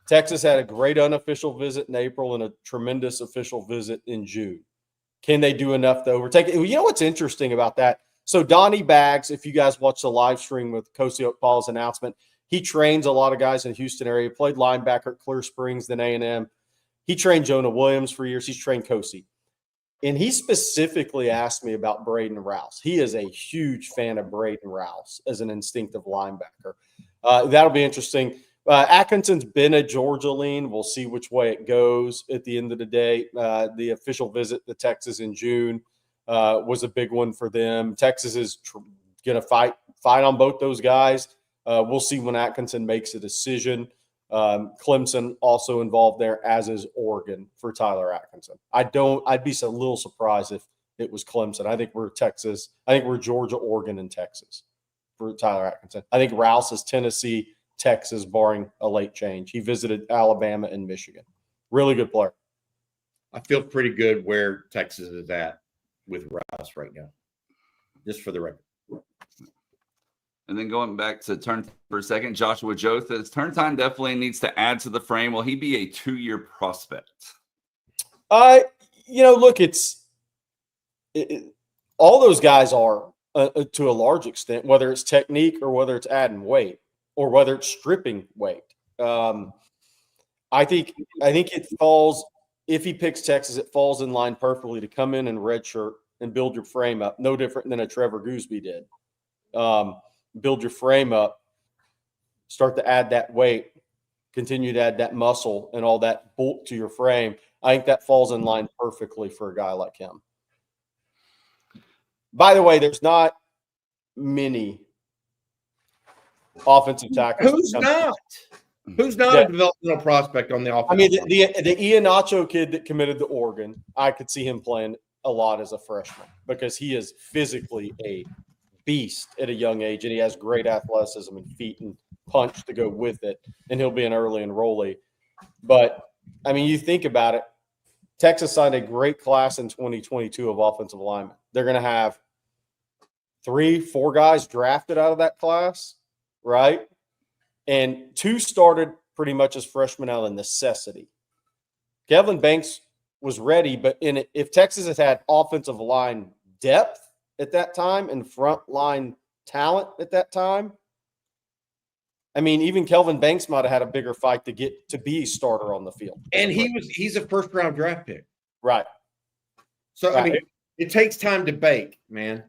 Texas had a great unofficial visit in April and a tremendous official visit in June. Can they do enough to overtake it? You know what's interesting about that? So Donnie Baggs, if you guys watch the live stream with Kosi Okpala's announcement, he trains a lot of guys in the Houston area. He played linebacker at Clear Springs, then A&M. He trained Jonah Williams for years. He's trained Kosi. And he specifically asked me about Braden Rouse. He is a huge fan of Braden Rouse as an instinctive linebacker. That'll be interesting. Atkinson's been a Georgia lean. We'll see which way it goes at the end of the day. The official visit to Texas in June was a big one for them. Texas is going to fight on both those guys. We'll see when Atkinson makes a decision. Clemson also involved there, as is Oregon for Tyler Atkinson. I'd be a little surprised if it was Clemson. I think we're Texas. I think we're Georgia, Oregon, and Texas for Tyler Atkinson. I think Rouse is Tennessee, Texas, barring a late change. He visited Alabama and Michigan. Really good player. I feel pretty good where Texas is at with Rouse right now, just for the record. And then going back to Turn for a second, Joshua Joe says, Turn Time definitely needs to add to the frame. Will he be a 2-year prospect? Look, all those guys are to a large extent, whether it's technique or whether it's adding weight or whether it's stripping weight. I think it falls, if he picks Texas, it falls in line perfectly to come in and redshirt and build your frame up, no different than a Trevor Gooseby did. Build your frame up, start to add that weight, continue to add that muscle and all that bulk to your frame. I think that falls in line perfectly for a guy like him. By the way, there's not many offensive tackles. Who's not a developmental prospect on the offense? I mean, the Iheanacho kid that committed to Oregon, I could see him playing a lot as a freshman because he is physically a beast at a young age, and he has great athleticism and feet and punch to go with it, and he'll be an early enrollee. But, I mean, you think about it, Texas signed a great class in 2022 of offensive linemen. They're going to have 3-4 guys drafted out of that class, right? And 2 started pretty much as freshmen out of necessity. Kevin Banks was ready, but if Texas has had offensive line depth at that time and front line talent at that time, I mean, even Kelvin Banks might have had a bigger fight to get to be a starter on the field. And he's a first-round draft pick. Right. So, right. I mean, it takes time to bake, man.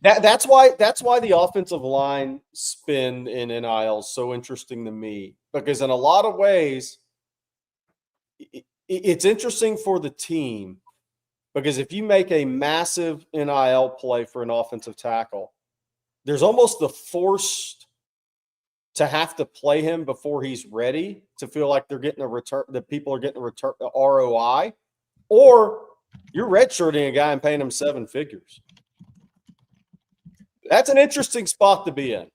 That's why the offensive line spin in NIL is so interesting to me, because in a lot of ways, it's interesting for the team Because if you make a massive NIL play for an offensive tackle, there's almost the forced to have to play him before he's ready to feel like they're getting a return, that people are getting a return, ROI, or you're redshirting a guy and paying him 7 figures. That's an interesting spot to be in.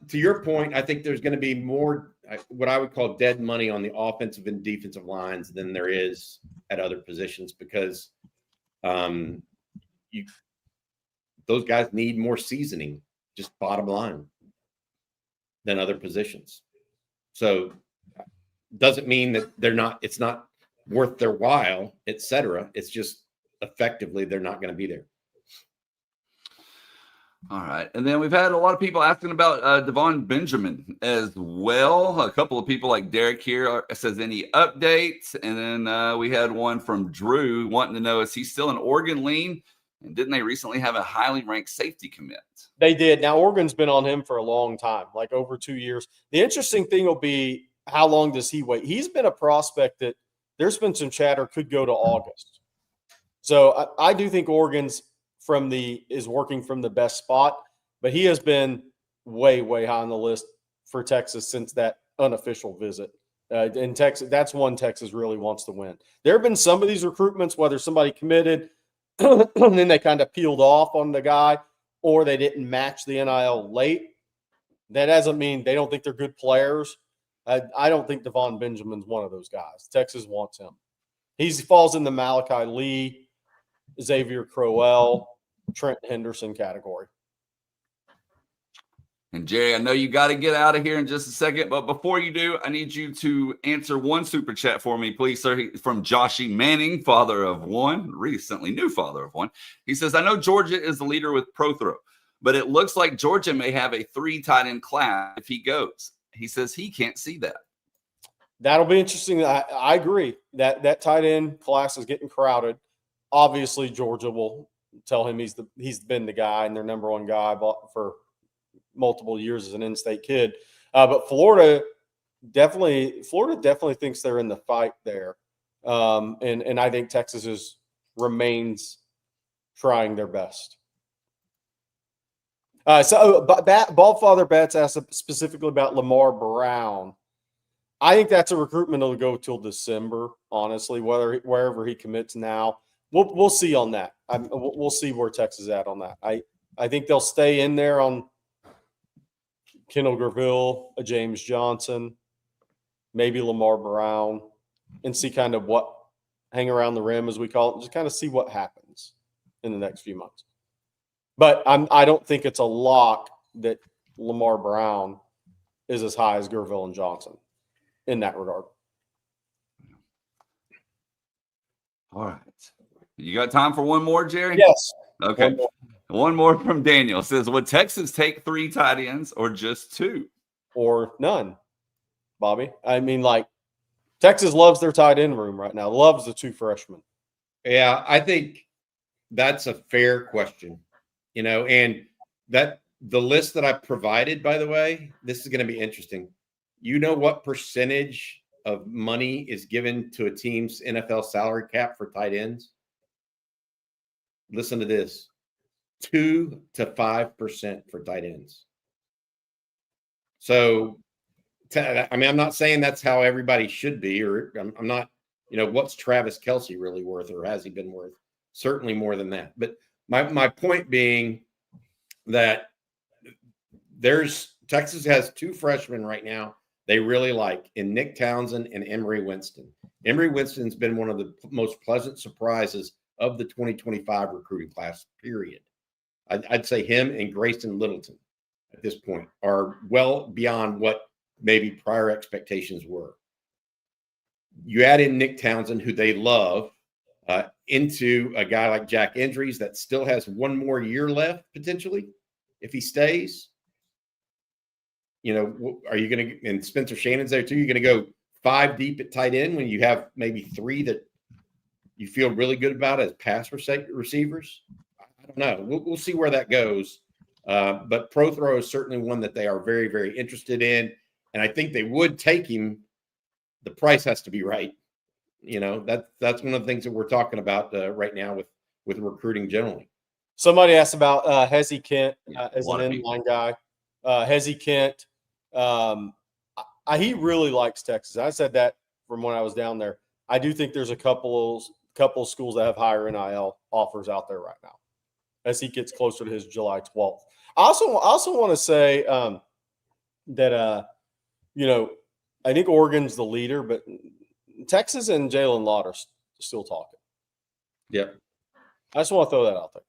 To your point, I think there's going to be more what I would call dead money on the offensive and defensive lines than there is at other positions because those guys need more seasoning, just bottom line, than other positions. So doesn't mean that it's not worth their while, etc. It's just effectively they're not going to be there. All right. And then we've had a lot of people asking about Devon Benjamin as well. A couple of people like Derek here says any updates. And then we had one from Drew wanting to know, is he still an Oregon lean? And didn't they recently have a highly ranked safety commit? They did. Now, Oregon's been on him for a long time, like over 2 years. The interesting thing will be how long does he wait? He's been a prospect that there's been some chatter could go to August. So I do think Oregon's is working from the best spot, but he has been way, way high on the list for Texas since that unofficial visit. In Texas, that's one Texas really wants to win. There have been some of these recruitments, whether somebody committed and then they kind of peeled off on the guy, or they didn't match the NIL late. That doesn't mean they don't think they're good players. I don't think Devon Benjamin's one of those guys. Texas wants him. He falls in the Malachi Lee, Xavier Crowell, Trent Henderson category. And Jerry, I know you got to get out of here in just a second, but before you do, I need you to answer one super chat for me, please, sir. From Joshy Manning, father of one, recently new father of one. He says, I know Georgia is the leader with pro throw, but it looks like Georgia may have a 3 tight end class if he goes. He says he can't see that. That'll be interesting. I agree that tight end class is getting crowded. Obviously, Georgia will tell him he's been the guy and their number one guy for multiple years as an in-state kid. But Florida definitely thinks they're in the fight there. And I think Texas remains trying their best. Baldfather Betts asked specifically about Lamar Brown. I think that's a recruitment that'll go till December, honestly, wherever he commits now. We'll see on that. We'll see where Texas is at on that. I think they'll stay in there on Kendall Graville, a James Johnson, maybe Lamar Brown, and see kind of what hang around the rim, as we call it, just kind of see what happens in the next few months. But I don't think it's a lock that Lamar Brown is as high as Graville and Johnson in that regard. All right. You got time for one more, Jerry? Yes. Okay. One more from Daniel. It says, would Texas take 3 tight ends or just 2? Or none, Bobby. I mean, like, Texas loves their tight end room right now. Loves the 2 freshmen. Yeah, I think that's a fair question. And that the list that I provided, by the way, this is going to be interesting. You know what percentage of money is given to a team's NFL salary cap for tight ends? Listen to this. 2 to 5% for tight ends. So, I'm not saying that's how everybody should be, or I'm not, what's Travis Kelce really worth, or has he been worth? Certainly more than that. But my point being that Texas has 2 freshmen right now they really like in Nick Townsend and Emory Winston. Emory Winston's been one of the most pleasant surprises of the 2025 recruiting class, period. I'd say him and Grayson Littleton at this point are well beyond what maybe prior expectations were. You add in Nick Townsend, who they love, into a guy like Jack Andrews that still has 1 more year left potentially if he stays. Are you going to, and Spencer Shannon's there too, you're going to go 5 deep at tight end when you have maybe 3 that you feel really good about as pass receivers? I don't know. We'll see where that goes. But pro throw is certainly one that they are very, very interested in. And I think they would take him. The price has to be right. That's one of the things that we're talking about right now with recruiting generally. Somebody asked about Hezzy Kent as a lot an of inline guy. Hezzy Kent, he really likes Texas. I said that from when I was down there. I do think there's a couple of schools that have higher NIL offers out there right now as he gets closer to his July 12th. I also want to say that I think Oregon's the leader, but Texas and Jalen Lott are still talking. Yep. I just want to throw that out there.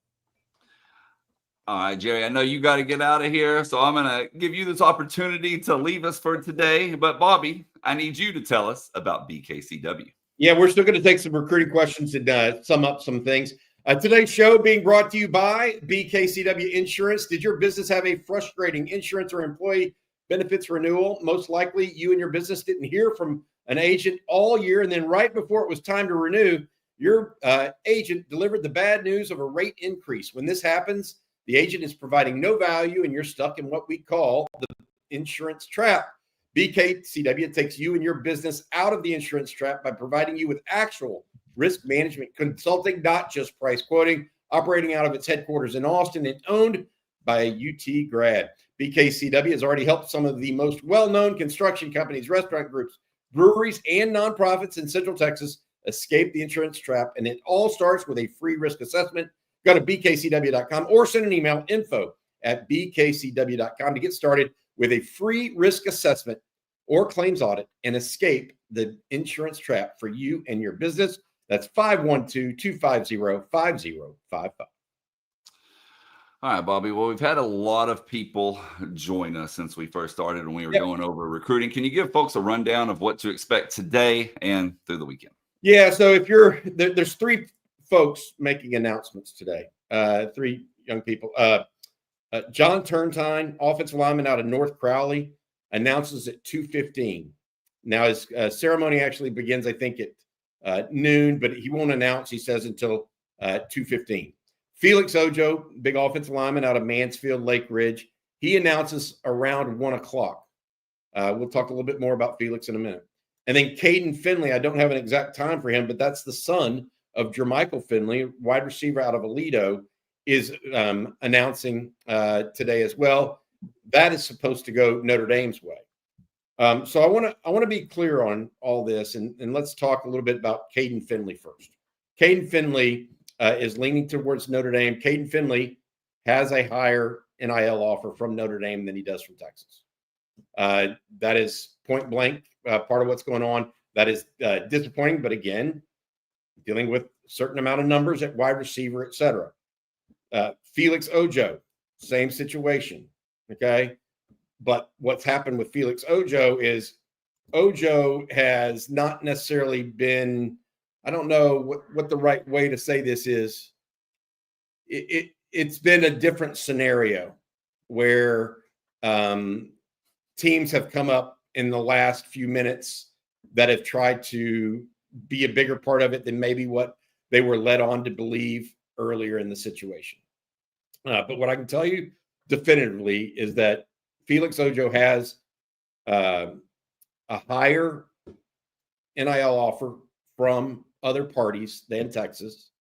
All right, Jerry, I know you got to get out of here, so I'm going to give you this opportunity to leave us for today. But, Bobby, I need you to tell us about BKCW. Yeah, we're still going to take some recruiting questions and sum up some things. Today's show being brought to you by BKCW Insurance. Did your business have a frustrating insurance or employee benefits renewal? Most likely you and your business didn't hear from an agent all year, and then right before it was time to renew, your agent delivered the bad news of a rate increase. When this happens, the agent is providing no value, and you're stuck in what we call the insurance trap. BKCW takes you and your business out of the insurance trap by providing you with actual risk management consulting, not just price quoting, operating out of its headquarters in Austin and owned by a UT grad. BKCW has already helped some of the most well-known construction companies, restaurant groups, breweries, and nonprofits in Central Texas escape the insurance trap, and it all starts with a free risk assessment. Go to bkcw.com or send an email, info@bkcw.com, to get started with a free risk assessment or claims audit and escape the insurance trap for you and your business. That's 512-250-5055. All right, Bobby. Well, we've had a lot of people join us since we first started and we were going over recruiting. Can you give folks a rundown of what to expect today and through the weekend? Yeah, so if there's three folks making announcements today, three young people. John Turntine, offensive lineman out of North Crowley, announces at 2:15. Now his ceremony actually begins, I think, at noon, but he won't announce, he says, until 2:15. Felix Ojo, big offensive lineman out of Mansfield, Lake Ridge, he announces around 1 o'clock. We'll talk a little bit more about Felix in a minute. And then Caden Finley, I don't have an exact time for him, but that's the son of Jermichael Finley, wide receiver out of Aledo, is announcing today as well. That is supposed to go Notre Dame's way. So I want to be clear on all this, and let's talk a little bit about Caden Finley first. Caden Finley is leaning towards Notre Dame. Caden Finley has a higher NIL offer from Notre Dame than he does from Texas. That is point blank part of what's going on. That is disappointing, but again, dealing with a certain amount of numbers at wide receiver, et cetera. Felix Ojo, same situation, okay? But what's happened with Felix Ojo is Ojo has not necessarily been, I don't know what the right way to say this is. It's been a different scenario where teams have come up in the last few minutes that have tried to be a bigger part of it than maybe what they were led on to believe earlier in the situation. But what I can tell you definitively is that Felix Ojo has a higher NIL offer from other parties than Texas.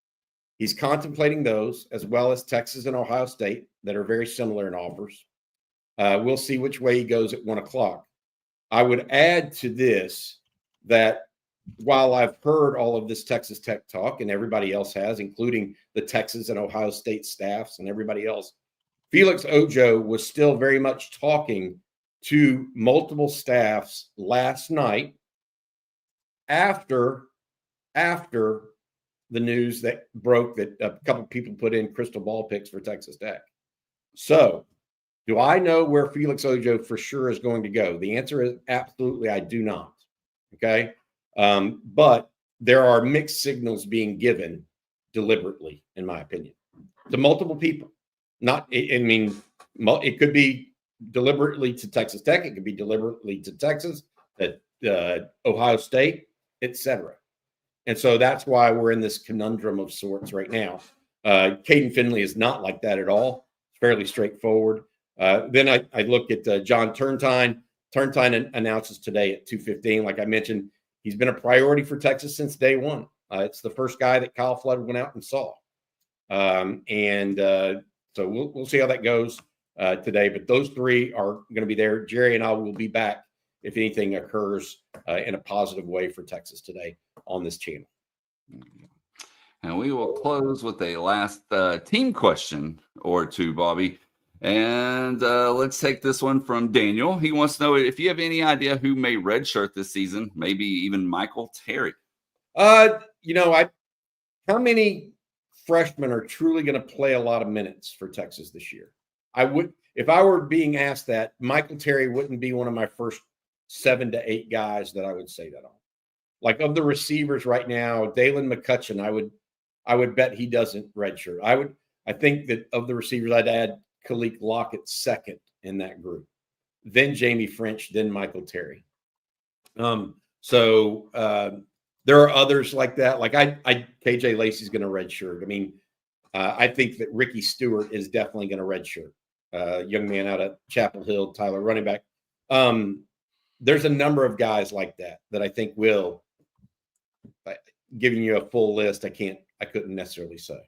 He's contemplating those, as well as Texas and Ohio State, that are very similar in offers. We'll see which way he goes at 1 o'clock. I would add to this that while I've heard all of this Texas Tech talk, and everybody else has, including the Texas and Ohio State staffs and everybody else, Felix Ojo was still very much talking to multiple staffs last night after the news that broke that a couple of people put in crystal ball picks for Texas Tech. So do I know where Felix Ojo for sure is going to go? The answer is absolutely I do not. Okay. But there are mixed signals being given deliberately, in my opinion, to multiple people. It could be deliberately to Texas Tech. It could be deliberately to Texas, Ohio State, etc. And so that's why we're in this conundrum of sorts right now. Caden Finley is not like that at all. It's fairly straightforward. Then I look at John Turntine. Turntine announces today at 2:15. Like I mentioned, He's been a priority for Texas since day one. It's the first guy that Kyle Flood went out and saw. So we'll see how that goes today. But those three are going to be there. Jerry and I will be back if anything occurs in a positive way for Texas today on this channel. And we will close with a last team question or two, Bobby. And let's take this one from Daniel. He wants to know if you have any idea who may redshirt this season, maybe even Michael Terry. How many freshmen are truly going to play a lot of minutes for Texas this year? If I were being asked that, Michael Terry wouldn't be one of my first 7 to 8 guys that I would say that on. Like of the receivers right now, Dalen McCutcheon, I would bet he doesn't redshirt. I think that of the receivers, I'd add Khalil Lockett second in that group, then Jamie French, then Michael Terry. There are others like that. Like KJ Lacey's going to redshirt. I mean, I think that Ricky Stewart is definitely going to redshirt. Young man out of Chapel Hill, Tyler, running back. There's a number of guys like that I think will. Giving you a full list, I couldn't necessarily say.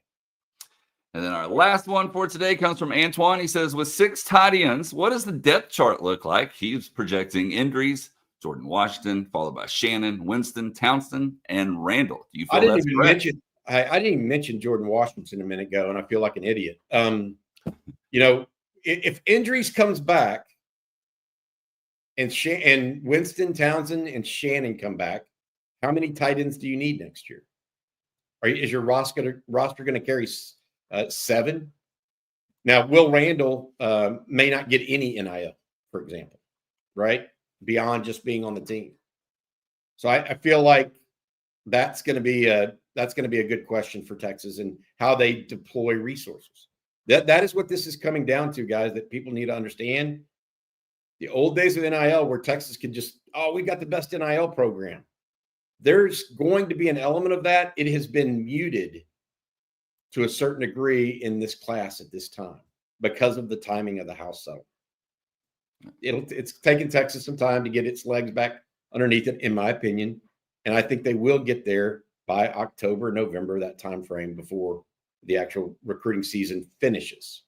And then our last one for today comes from Antoine. He says, with 6 tight ends, what does the depth chart look like? He's projecting injuries. Jordan Washington, followed by Shannon, Winston, Townsend, and Randall. Do you feel that's correct? I didn't even mention Jordan Washington a minute ago, and I feel like an idiot. If injuries comes back and Winston, Townsend, and Shannon come back, how many tight ends do you need next year? Is your roster going to carry 7? Now, Will Randall may not get any NIL, for example, right? Beyond just being on the team. So I feel like that's going to be a good question for Texas and how they deploy resources. That is what this is coming down to, guys, that people need to understand. The old days of NIL where Texas could just, we got the best NIL program. There's going to be an element of that. It has been muted to a certain degree in this class at this time because of the timing of the House settlement. It's taken Texas some time to get its legs back underneath it, in my opinion. And I think they will get there by October, November, that time frame before the actual recruiting season finishes.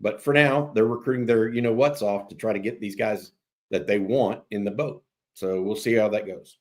But for now, they're recruiting their what's off to try to get these guys that they want in the boat. So we'll see how that goes.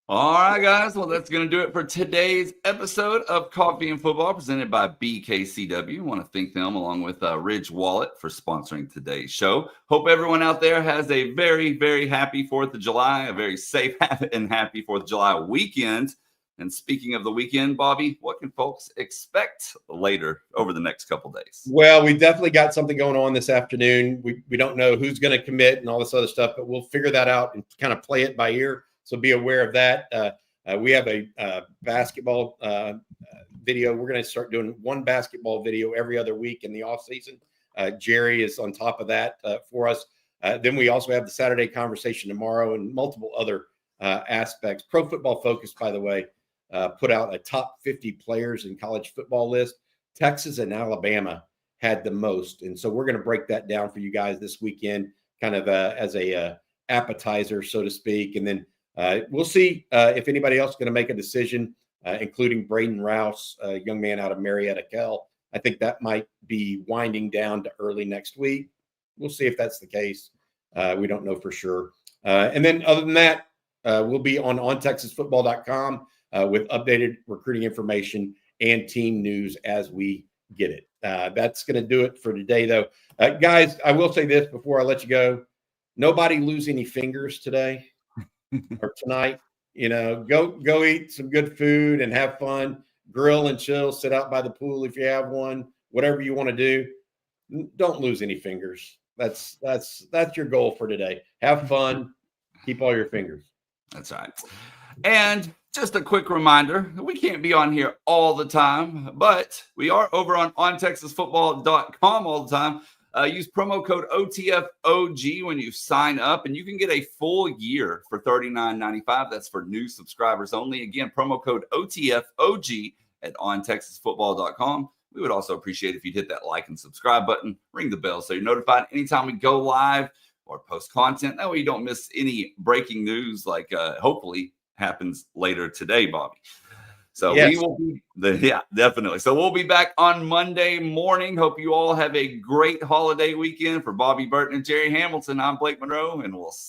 All right, guys. Well, that's going to do it for today's episode of Coffee and Football presented by BKCW. I want to thank them along with Ridge Wallet for sponsoring today's show. Hope everyone out there has a very, very happy 4th of July, a very safe and happy 4th of July weekend. And speaking of the weekend, Bobby, what can folks expect later over the next couple days? Well, we definitely got something going on this afternoon. We don't know who's going to commit and all this other stuff, but we'll figure that out and kind of play it by ear. So be aware of that. We have a basketball video. We're going to start doing one basketball video every other week in the off season. Jerry is on top of that for us. Then we also have the Saturday conversation tomorrow and multiple other aspects. Pro Football Focus, by the way, put out a top 50 players in college football list. Texas and Alabama had the most. And so we're going to break that down for you guys this weekend, kind of as a appetizer, so to speak. And then we'll see if anybody else is going to make a decision, including Braden Rouse, a young man out of Marietta Kell. I think that might be winding down to early next week. We'll see if that's the case. We don't know for sure. And then other than that, we'll be on ontexasfootball.com with updated recruiting information and team news as we get it. That's going to do it for today, though. Guys, I will say this before I let you go. Nobody lose any fingers today or tonight. Go eat some good food and have fun. Grill and chill. Sit out by the pool if you have one. Whatever you want to do. Don't lose any fingers. That's your goal for today. Have fun. Keep all your fingers. That's right. And just a quick reminder, we can't be on here all the time, but we are over on ontexasfootball.com all the time. Use promo code OTFOG when you sign up, and you can get a full year for $39.95. That's for new subscribers only. Again, promo code OTFOG at ontexasfootball.com. We would also appreciate if you'd hit that like and subscribe button, ring the bell so you're notified anytime we go live or post content. That way you don't miss any breaking news like hopefully happens later today, Bobby. So we will be definitely. So we'll be back on Monday morning. Hope you all have a great holiday weekend. For Bobby Burton and Jerry Hamilton, I'm Blake Monroe, and we'll see